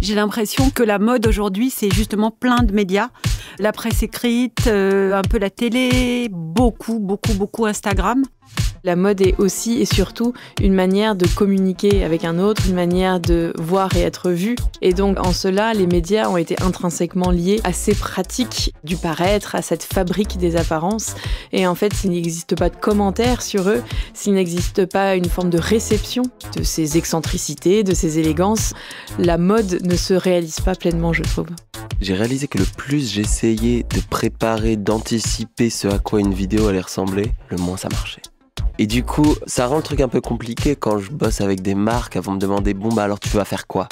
J'ai l'impression que la mode aujourd'hui, c'est justement plein de médias. La presse écrite, un peu la télé, beaucoup Instagram. La mode est aussi et surtout une manière de communiquer avec un autre, une manière de voir et être vu. Et donc en cela, les médias ont été intrinsèquement liés à ces pratiques du paraître, à cette fabrique des apparences. Et en fait, s'il n'existe pas de commentaires sur eux, s'il n'existe pas une forme de réception de ces excentricités, de ces élégances, la mode ne se réalise pas pleinement, je trouve. J'ai réalisé que le plus j'essayais de préparer, d'anticiper ce à quoi une vidéo allait ressembler, le moins ça marchait. Et du coup, ça rend le truc un peu compliqué quand je bosse avec des marques, elles vont me demander « Bon bah alors tu vas faire quoi ?»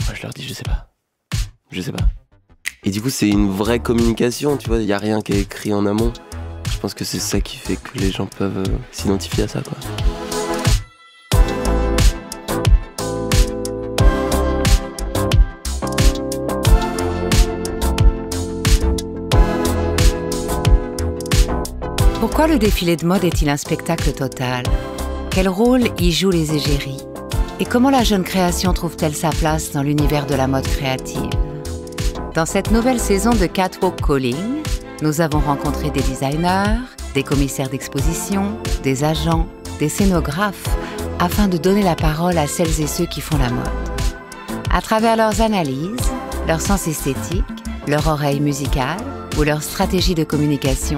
Moi je leur dis « Je sais pas. Et du coup c'est une vraie communication, tu vois, il n'y a rien qui est écrit en amont. Je pense que c'est ça qui fait que les gens peuvent s'identifier à ça, quoi. Pourquoi le défilé de mode est-il un spectacle total? Quel rôle y jouent les égéries? Et comment la jeune création trouve-t-elle sa place dans l'univers de la mode créative? Dans cette nouvelle saison de Catwalk Calling, nous avons rencontré des designers, des commissaires d'exposition, des agents, des scénographes, afin de donner la parole à celles et ceux qui font la mode. À travers leurs analyses, leur sens esthétique, leur oreille musicale ou leur stratégie de communication,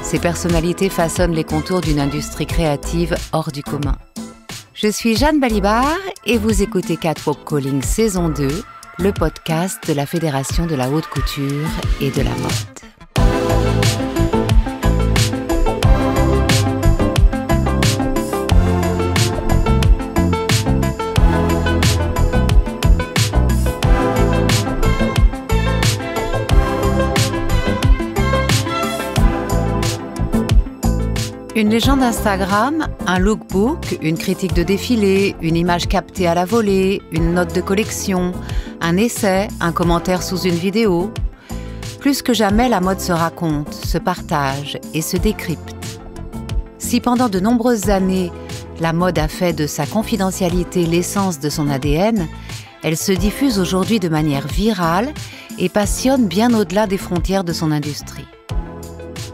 ces personnalités façonnent les contours d'une industrie créative hors du commun. Je suis Jeanne Balibar et vous écoutez Catwalk Calling saison 2, le podcast de la Fédération de la haute couture et de la mode. Une légende Instagram, un lookbook, une critique de défilé, une image captée à la volée, une note de collection, un essai, un commentaire sous une vidéo. Plus que jamais, la mode se raconte, se partage et se décrypte. Si pendant de nombreuses années, la mode a fait de sa confidentialité l'essence de son ADN, elle se diffuse aujourd'hui de manière virale et passionne bien au-delà des frontières de son industrie.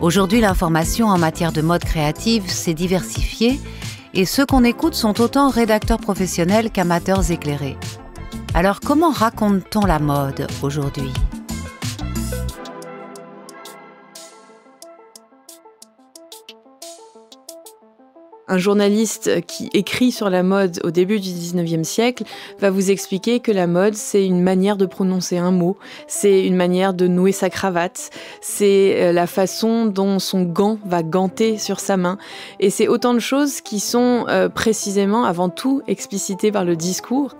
Aujourd'hui, l'information en matière de mode créative s'est diversifiée et ceux qu'on écoute sont autant rédacteurs professionnels qu'amateurs éclairés. Alors comment raconte-t-on la mode aujourd'hui ? Un journaliste qui écrit sur la mode au début du 19e siècle va vous expliquer que la mode, c'est une manière de prononcer un mot, c'est une manière de nouer sa cravate, c'est la façon dont son gant va ganter sur sa main. Et c'est autant de choses qui sont précisément, avant tout, explicitées par le discours.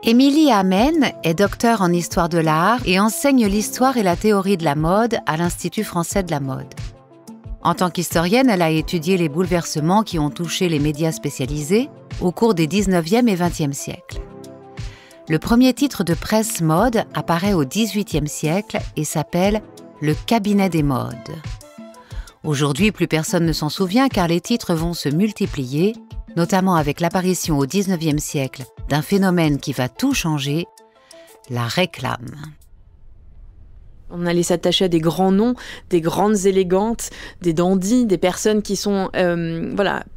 Émilie Amen est docteure en histoire de l'art et enseigne l'histoire et la théorie de la mode à l'Institut français de la mode. En tant qu'historienne, elle a étudié les bouleversements qui ont touché les médias spécialisés au cours des 19e et 20e siècles. Le premier titre de presse mode apparaît au 18e siècle et s'appelle « Le cabinet des modes ». Aujourd'hui, plus personne ne s'en souvient car les titres vont se multiplier, notamment avec l'apparition au 19e siècle d'un phénomène qui va tout changer, la réclame. On allait s'attacher à des grands noms, des grandes élégantes, des dandys, des personnes qui sont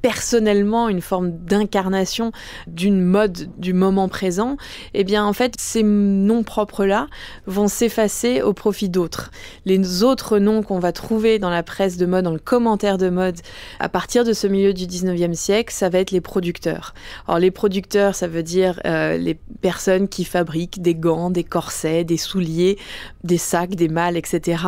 personnellement une forme d'incarnation d'une mode du moment présent. Eh bien, en fait, ces noms propres-là vont s'effacer au profit d'autres. Les autres noms qu'on va trouver dans la presse de mode, dans le commentaire de mode, à partir de ce milieu du 19e siècle, ça va être les producteurs. Alors, les producteurs, ça veut dire les personnes qui fabriquent des gants, des corsets, des souliers, des sacs, des malles, etc.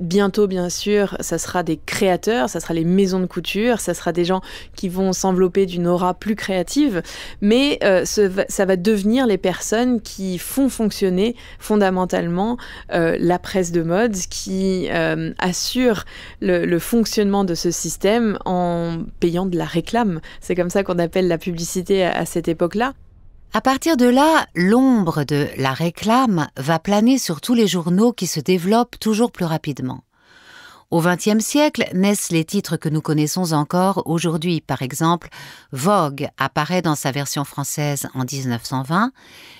Bientôt, bien sûr, ça sera des créateurs, ça sera les maisons de couture, ça sera des gens qui vont s'envelopper d'une aura plus créative, mais ça va devenir les personnes qui font fonctionner fondamentalement la presse de mode, qui assurent le fonctionnement de ce système en payant de la réclame. C'est comme ça qu'on appelle la publicité à cette époque-là. À partir de là, l'ombre de la réclame va planer sur tous les journaux qui se développent toujours plus rapidement. Au XXe siècle naissent les titres que nous connaissons encore aujourd'hui. Par exemple, Vogue apparaît dans sa version française en 1920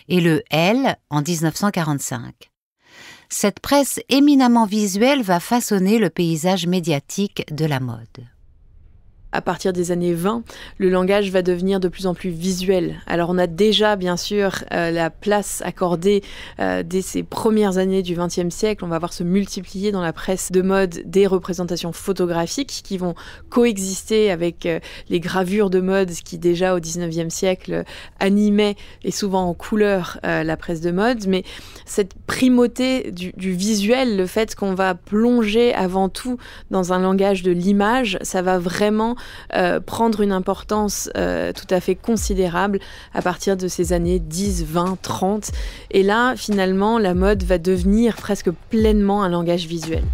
et le Elle en 1945. Cette presse éminemment visuelle va façonner le paysage médiatique de la mode. À partir des années 20, le langage va devenir de plus en plus visuel. Alors on a déjà bien sûr la place accordée dès ces premières années du XXe siècle. On va voir se multiplier dans la presse de mode des représentations photographiques qui vont coexister avec les gravures de mode qui déjà au XIXe siècle animaient et souvent en couleur la presse de mode. Mais cette primauté du visuel, le fait qu'on va plonger avant tout dans un langage de l'image, ça va vraiment prendre une importance tout à fait considérable à partir de ces années 10, 20, 30. Et là, finalement, la mode va devenir presque pleinement un langage visuel.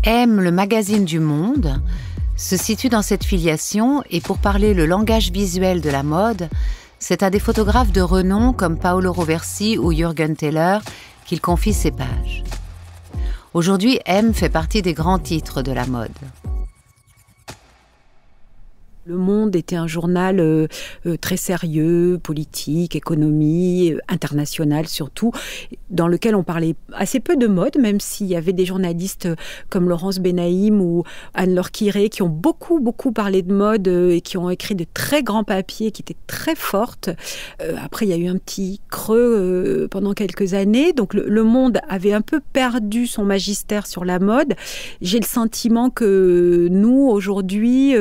M, le magazine du Monde, se situe dans cette filiation et pour parler le langage visuel de la mode, c'est à des photographes de renom comme Paolo Roversi ou Jürgen Teller qu'il confie ses pages. Aujourd'hui, M fait partie des grands titres de la mode. Le Monde était un journal très sérieux, politique, économie, international surtout, dans lequel on parlait assez peu de mode, même s'il y avait des journalistes comme Laurence Benaïm ou Anne-Laure Quiré qui ont beaucoup parlé de mode et qui ont écrit de très grands papiers qui étaient très fortes. Après, il y a eu un petit creux pendant quelques années, donc le Monde avait un peu perdu son magistère sur la mode. J'ai le sentiment que nous, aujourd'hui,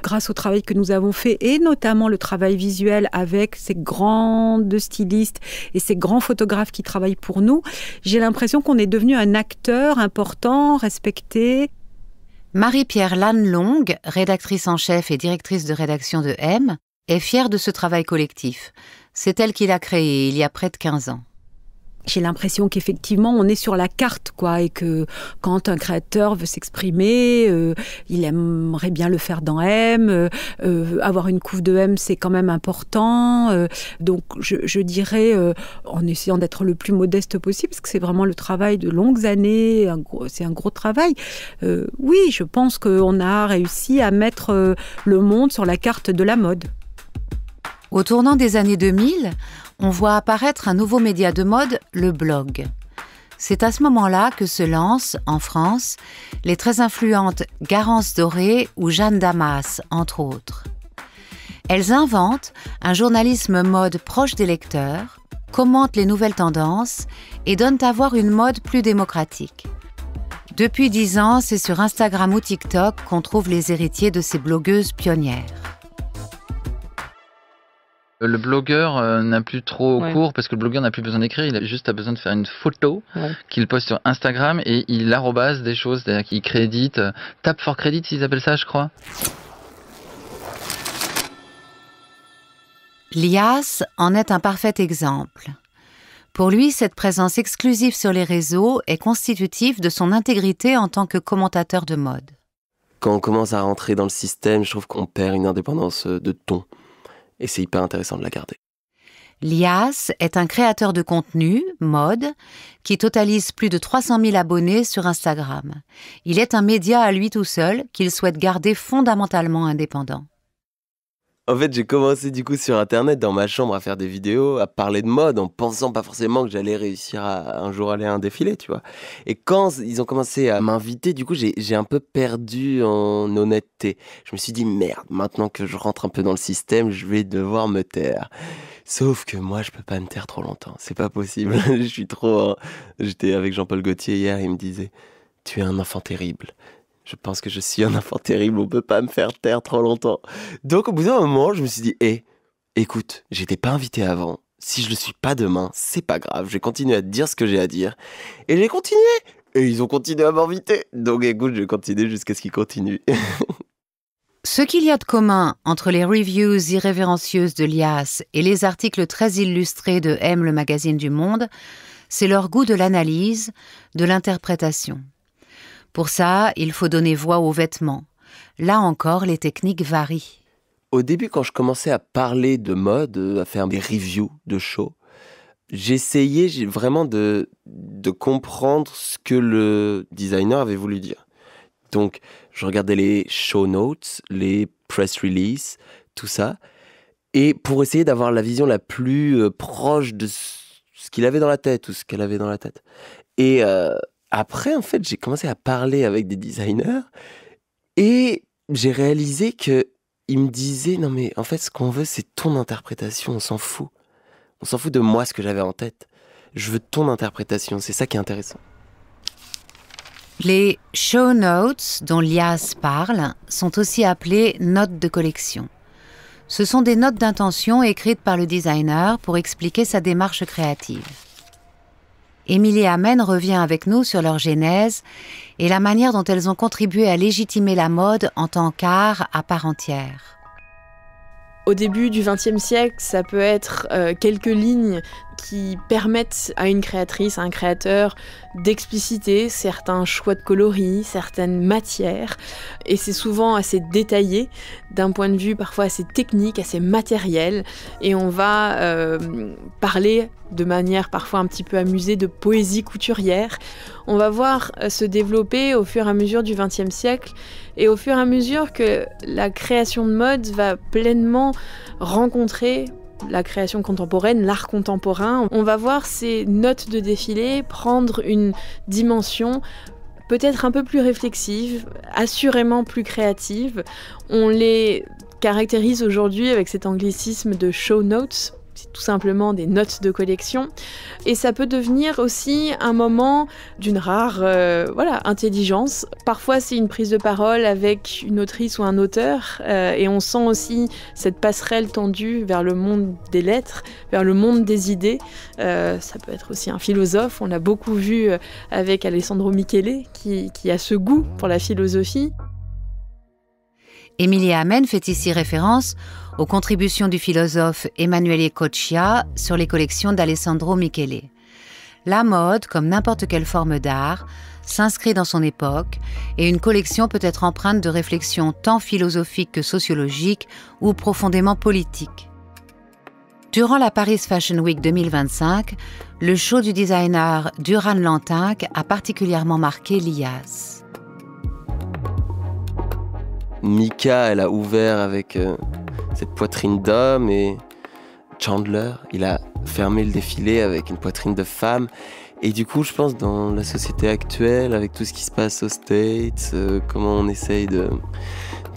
grâce au travail que nous avons fait, et notamment le travail visuel avec ces grandes stylistes et ces grands photographes qui travaillent pour nous, j'ai l'impression qu'on est devenu un acteur important, respecté. Marie-Pierre Lannelong, rédactrice en chef et directrice de rédaction de M, est fière de ce travail collectif. C'est elle qui l'a créé il y a près de 15 ans. J'ai l'impression qu'effectivement, on est sur la carte, quoi, et que quand un créateur veut s'exprimer, il aimerait bien le faire dans M. Avoir une couve de M, c'est quand même important. Donc, je dirais, en essayant d'être le plus modeste possible, parce que c'est vraiment le travail de longues années, c'est un gros travail. Oui, je pense qu'on a réussi à mettre le Monde sur la carte de la mode. Au tournant des années 2000, on voit apparaître un nouveau média de mode, le blog. C'est à ce moment-là que se lancent, en France, les très influentes Garance Doré ou Jeanne Damas, entre autres. Elles inventent un journalisme mode proche des lecteurs, commentent les nouvelles tendances et donnent à voir une mode plus démocratique. Depuis 10 ans, c'est sur Instagram ou TikTok qu'on trouve les héritiers de ces blogueuses pionnières. Le blogueur n'a plus trop cours parce que le blogueur n'a plus besoin d'écrire, il a juste besoin de faire une photo qu'il poste sur Instagram et il arrobase des choses, c'est-à-dire qu'il crédite, tap for credit ils appellent ça je crois. Lias en est un parfait exemple. Pour lui, cette présence exclusive sur les réseaux est constitutive de son intégrité en tant que commentateur de mode. Quand on commence à rentrer dans le système, je trouve qu'on perd une indépendance de ton. Et c'est hyper intéressant de la garder. Lias est un créateur de contenu, mode, qui totalise plus de 300 000 abonnés sur Instagram. Il est un média à lui tout seul qu'il souhaite garder fondamentalement indépendant. En fait, j'ai commencé du coup sur Internet, dans ma chambre, à faire des vidéos, à parler de mode, en pensant pas forcément que j'allais réussir à un jour aller à un défilé, tu vois. Et quand ils ont commencé à m'inviter, du coup, j'ai un peu perdu en honnêteté. Je me suis dit, merde, maintenant que je rentre un peu dans le système, je vais devoir me taire. Sauf que moi, je peux pas me taire trop longtemps. C'est pas possible. Je suis trop... J'étais avec Jean-Paul Gaultier hier, il me disait, tu es un enfant terrible. Je pense que je suis un enfant terrible, on peut pas me faire taire trop longtemps. Donc au bout d'un moment, je me suis dit, écoute, j'étais pas invité avant. Si je le suis pas demain, c'est pas grave. Je vais continuer à te dire ce que j'ai à dire. Et j'ai continué. Et ils ont continué à m'inviter. Donc écoute, je vais continuer jusqu'à ce qu'ils continuent. Ce qu'il y a de commun entre les reviews irrévérencieuses de Lias et les articles très illustrés de M, le magazine du Monde, c'est leur goût de l'analyse, de l'interprétation. Pour ça, il faut donner voix aux vêtements. Là encore, les techniques varient. Au début, quand je commençais à parler de mode, à faire des reviews de shows, j'essayais vraiment de comprendre ce que le designer avait voulu dire. Donc, je regardais les show notes, les press releases, tout ça, et pour essayer d'avoir la vision la plus proche de ce qu'il avait dans la tête ou ce qu'elle avait dans la tête. Et après, en fait, j'ai commencé à parler avec des designers et j'ai réalisé qu'ils me disaient « Non mais en fait, ce qu'on veut, c'est ton interprétation, on s'en fout. On s'en fout de moi, ce que j'avais en tête. Je veux ton interprétation, c'est ça qui est intéressant. » Les show notes dont Liaz parle sont aussi appelées notes de collection. Ce sont des notes d'intention écrites par le designer pour expliquer sa démarche créative. Émilie Amen revient avec nous sur leur genèse et la manière dont elles ont contribué à légitimer la mode en tant qu'art à part entière. Au début du XXe siècle, ça peut être quelques lignes qui permettent à une créatrice, à un créateur d'expliciter certains choix de coloris, certaines matières. Et c'est souvent assez détaillé, d'un point de vue parfois assez technique, assez matériel. Et on va parler de manière parfois un petit peu amusée de poésie couturière. On va voir se développer au fur et à mesure du XXe siècle et au fur et à mesure que la création de mode va pleinement rencontrer la création contemporaine, l'art contemporain. On va voir ces notes de défilé prendre une dimension peut-être un peu plus réflexive, assurément plus créative. On les caractérise aujourd'hui avec cet anglicisme de show notes. C'est tout simplement des notes de collection. Et ça peut devenir aussi un moment d'une rare intelligence. Parfois, c'est une prise de parole avec une autrice ou un auteur. Et on sent aussi cette passerelle tendue vers le monde des lettres, vers le monde des idées. Ça peut être aussi un philosophe. On l'a beaucoup vu avec Alessandro Michele, qui a ce goût pour la philosophie. Émilie Amen fait ici référence aux contributions du philosophe Emanuele Coccia sur les collections d'Alessandro Michele. La mode, comme n'importe quelle forme d'art, s'inscrit dans son époque et une collection peut être empreinte de réflexions tant philosophiques que sociologiques ou profondément politiques. Durant la Paris Fashion Week 2025, le show du designer Duran Lantink a particulièrement marqué Liaz. Mika, elle a ouvert avec cette poitrine d'homme et Chandler, il a fermé le défilé avec une poitrine de femme. Et du coup, je pense dans la société actuelle, avec tout ce qui se passe aux States, comment on essaye de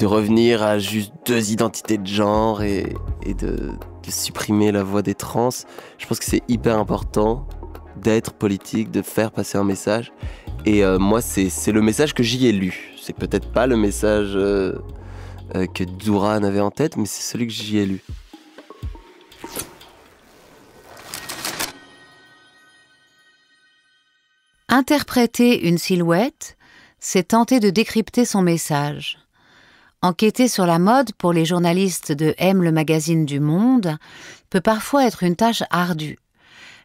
revenir à juste 2 identités de genre et de supprimer la voix des trans, je pense que c'est hyper important d'être politique, de faire passer un message. Et moi, c'est le message que j'y ai lu. C'est peut-être pas le message que Duran avait en tête, mais c'est celui que j'y ai lu. Interpréter une silhouette, c'est tenter de décrypter son message. Enquêter sur la mode pour les journalistes de M, le magazine du Monde, peut parfois être une tâche ardue.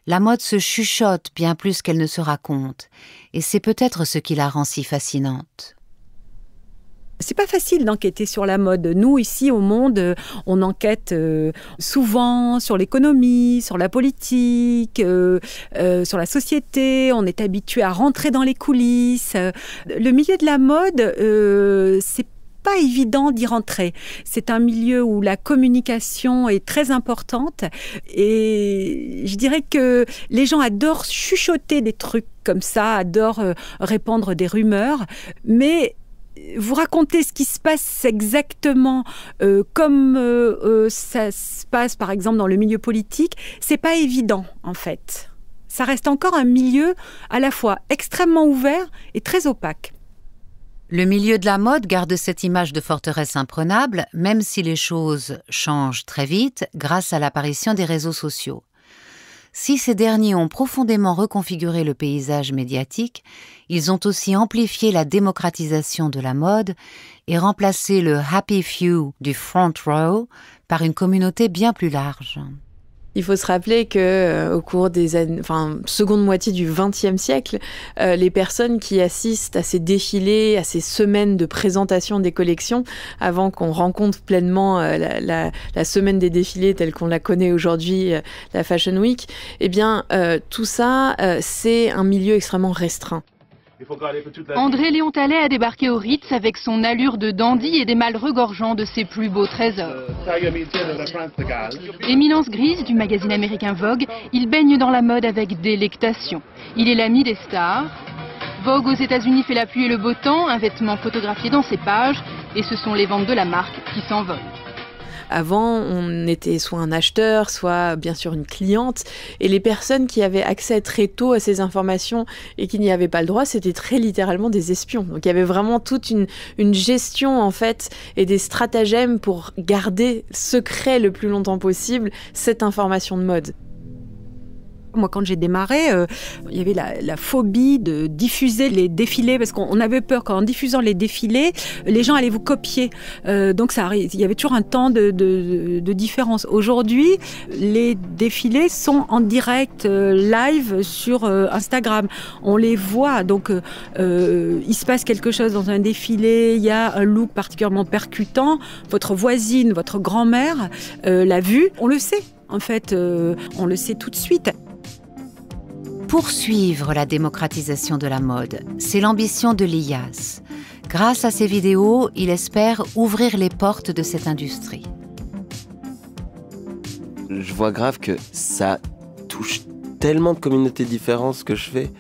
La mode se chuchote bien plus qu'elle ne se raconte, et c'est peut-être ce qui la rend si fascinante. C'est pas facile d'enquêter sur la mode. Nous, ici, au Monde, on enquête souvent sur l'économie, sur la politique, sur la société. On est habitué à rentrer dans les coulisses. Le milieu de la mode, c'est pas évident d'y rentrer. C'est un milieu où la communication est très importante et je dirais que les gens adorent chuchoter des trucs comme ça, adorent répandre des rumeurs, mais vous racontez ce qui se passe exactement comme ça se passe par exemple dans le milieu politique, c'est pas évident en fait. Ça reste encore un milieu à la fois extrêmement ouvert et très opaque. Le milieu de la mode garde cette image de forteresse imprenable, même si les choses changent très vite grâce à l'apparition des réseaux sociaux. Si ces derniers ont profondément reconfiguré le paysage médiatique, ils ont aussi amplifié la démocratisation de la mode et remplacé le happy few du front row par une communauté bien plus large. Il faut se rappeler que au cours des seconde moitié du XXe siècle, les personnes qui assistent à ces défilés, à ces semaines de présentation des collections, avant qu'on rencontre pleinement la semaine des défilés telle qu'on la connaît aujourd'hui, la Fashion Week, eh bien tout ça, c'est un milieu extrêmement restreint. André Léon Talley a débarqué au Ritz avec son allure de dandy et des malles regorgeant de ses plus beaux trésors. Éminence grise du magazine américain Vogue, il baigne dans la mode avec délectation. Il est l'ami des stars. Vogue aux États-Unis fait la pluie et le beau temps, un vêtement photographié dans ses pages, et ce sont les ventes de la marque qui s'envolent. Avant, on était soit un acheteur, soit bien sûr une cliente. Et les personnes qui avaient accès très tôt à ces informations et qui n'y avaient pas le droit, c'était très littéralement des espions. Donc il y avait vraiment toute une gestion en fait et des stratagèmes pour garder secret le plus longtemps possible cette information de mode. Moi, quand j'ai démarré, il y avait la phobie de diffuser les défilés, parce qu'on avait peur qu'en diffusant les défilés, les gens allaient vous copier. Donc, il y avait toujours un temps de différence. Aujourd'hui, les défilés sont en direct, live sur Instagram. On les voit. Donc, il se passe quelque chose dans un défilé, il y a un look particulièrement percutant. Votre voisine, votre grand-mère l'a vu. On le sait. En fait, on le sait tout de suite. Poursuivre la démocratisation de la mode, c'est l'ambition de Liyas. Grâce à ses vidéos, il espère ouvrir les portes de cette industrie. Je vois grave que ça touche tellement de communautés différentes ce que je fais.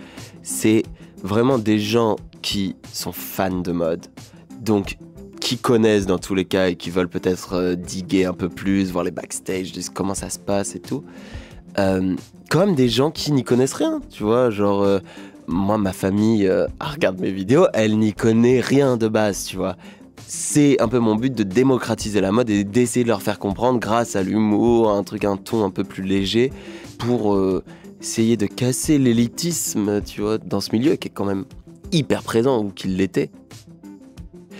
C'est vraiment des gens qui sont fans de mode, donc qui connaissent dans tous les cas et qui veulent peut-être diguer un peu plus, voir les backstage, comment ça se passe et tout. Comme des gens qui n'y connaissent rien, tu vois, genre moi ma famille regarde mes vidéos, elle n'y connaît rien de base, tu vois. C'est un peu mon but de démocratiser la mode et d'essayer de leur faire comprendre grâce à l'humour, un ton un peu plus léger pour essayer de casser l'élitisme, tu vois, dans ce milieu qui est quand même hyper présent ou qu'il l'était.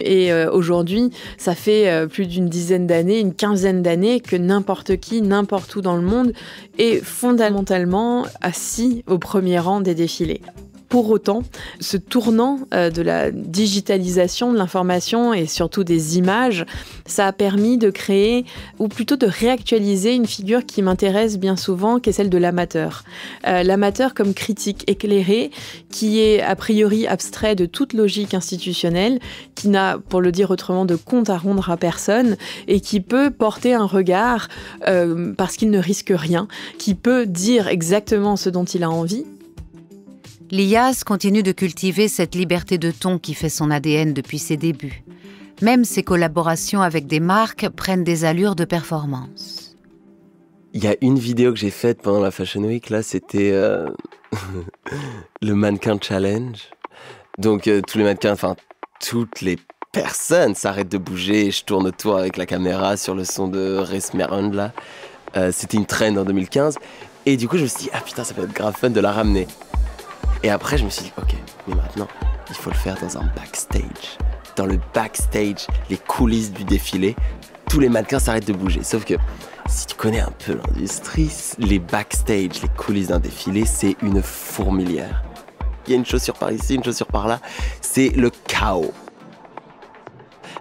Et aujourd'hui, ça fait plus d'une dizaine d'années, une quinzaine d'années que n'importe qui, n'importe où dans le monde est fondamentalement assis au premier rang des défilés. Pour autant, ce tournant de la digitalisation de l'information et surtout des images, ça a permis de créer, ou plutôt de réactualiser une figure qui m'intéresse bien souvent, qui est celle de l'amateur. L'amateur comme critique éclairé, qui est a priori abstrait de toute logique institutionnelle, qui n'a, pour le dire autrement, de compte à rendre à personne, et qui peut porter un regard parce qu'il ne risque rien, qui peut dire exactement ce dont il a envie. Liyas continue de cultiver cette liberté de ton qui fait son ADN depuis ses débuts. Même ses collaborations avec des marques prennent des allures de performance. Il y a une vidéo que j'ai faite pendant la Fashion Week, là, c'était le mannequin challenge. Donc tous les mannequins, enfin toutes les personnes s'arrêtent de bouger et je tourne autour avec la caméra sur le son de Race Merond, là. C'était une trend en 2015. Et du coup, je me suis dit, ah putain, ça peut être grave fun de la ramener. Et après, je me suis dit, ok, mais maintenant, il faut le faire dans un backstage. Dans le backstage, les coulisses du défilé, tous les mannequins s'arrêtent de bouger. Sauf que, si tu connais un peu l'industrie, les backstage, les coulisses d'un défilé, c'est une fourmilière. Il y a une chaussure par ici, une chaussure par là. C'est le chaos.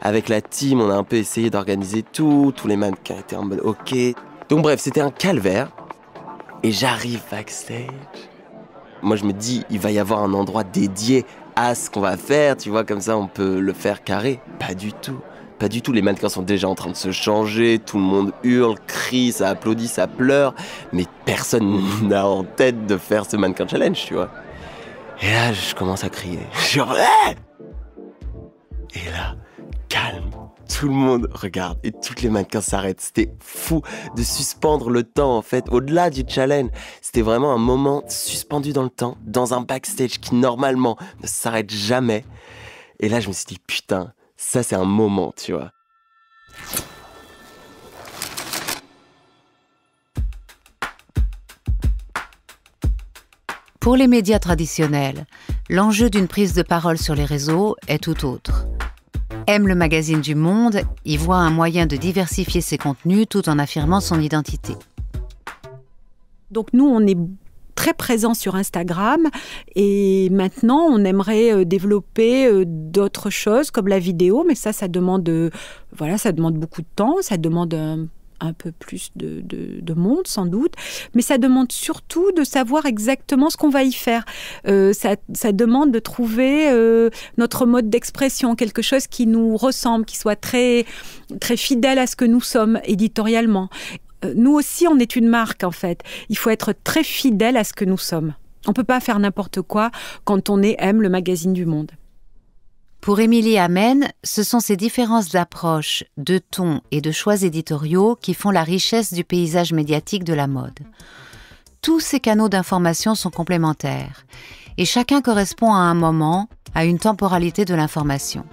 Avec la team, on a un peu essayé d'organiser tout. Tous les mannequins étaient en mode, ok. Donc bref, c'était un calvaire. Et j'arrive backstage. Moi, je me dis, il va y avoir un endroit dédié à ce qu'on va faire, tu vois, comme ça, on peut le faire carré. Pas du tout. Pas du tout. Les mannequins sont déjà en train de se changer, tout le monde hurle, crie, ça applaudit, ça pleure. Mais personne n'a en tête de faire ce mannequin challenge, tu vois. Et là, je commence à crier. Genre, hey! Et là, calme. Tout le monde regarde et toutes les mannequins s'arrêtent. C'était fou de suspendre le temps, en fait, au-delà du challenge. C'était vraiment un moment suspendu dans le temps, dans un backstage qui, normalement, ne s'arrête jamais. Et là, je me suis dit, putain, ça, c'est un moment, tu vois. Pour les médias traditionnels, l'enjeu d'une prise de parole sur les réseaux est tout autre. M, le magazine du Monde, y voit un moyen de diversifier ses contenus tout en affirmant son identité. Donc nous, on est très présent sur Instagram et maintenant, on aimerait développer d'autres choses comme la vidéo, mais ça demande, ça demande beaucoup de temps, ça demande un peu plus de monde sans doute, mais ça demande surtout de savoir exactement ce qu'on va y faire. Ça demande de trouver notre mode d'expression, quelque chose qui nous ressemble, qui soit très, très fidèle à ce que nous sommes éditorialement. Nous aussi, on est une marque en fait. Il faut être très fidèle à ce que nous sommes. On ne peut pas faire n'importe quoi quand on est M, le magazine du Monde. Pour Émilie Amen, ce sont ces différences d'approche, de ton et de choix éditoriaux qui font la richesse du paysage médiatique de la mode. Tous ces canaux d'information sont complémentaires et chacun correspond à un moment, à une temporalité de l'information.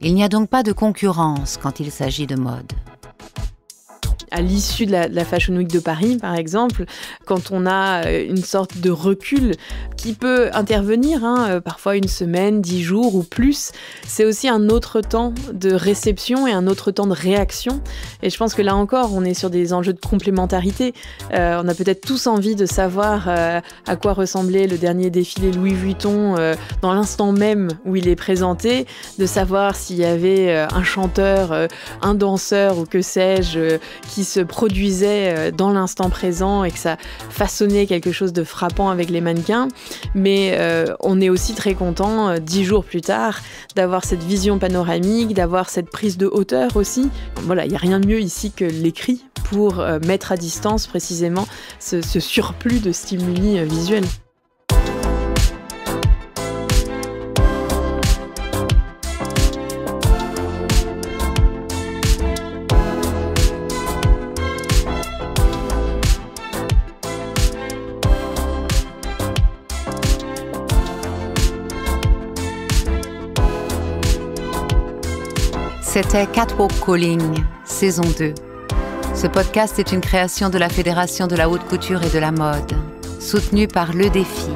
Il n'y a donc pas de concurrence quand il s'agit de mode. À l'issue de la Fashion Week de Paris, par exemple, quand on a une sorte de recul qui peut intervenir, parfois une semaine, 10 jours ou plus, c'est aussi un autre temps de réception et un autre temps de réaction. Et je pense que là encore, on est sur des enjeux de complémentarité. On a peut-être tous envie de savoir à quoi ressemblait le dernier défilé Louis Vuitton dans l'instant même où il est présenté, de savoir s'il y avait un chanteur, un danseur ou que sais-je, qui se produisait dans l'instant présent et que ça façonnait quelque chose de frappant avec les mannequins. Mais on est aussi très content, 10 jours plus tard, d'avoir cette vision panoramique, d'avoir cette prise de hauteur aussi. Voilà, il n'y a rien de mieux ici que l'écrit pour mettre à distance précisément ce surplus de stimuli visuels. C'était Catwalk Calling, saison 2. Ce podcast est une création de la Fédération de la haute couture et de la mode, soutenue par Le Défi,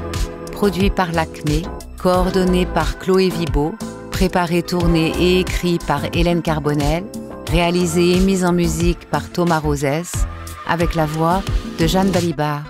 produit par l'Acmé, coordonné par Chloé Vibo, préparé, tourné et écrit par Hélène Carbonel, réalisé et mis en musique par Thomas Rosès, avec la voix de Jeanne Balibar.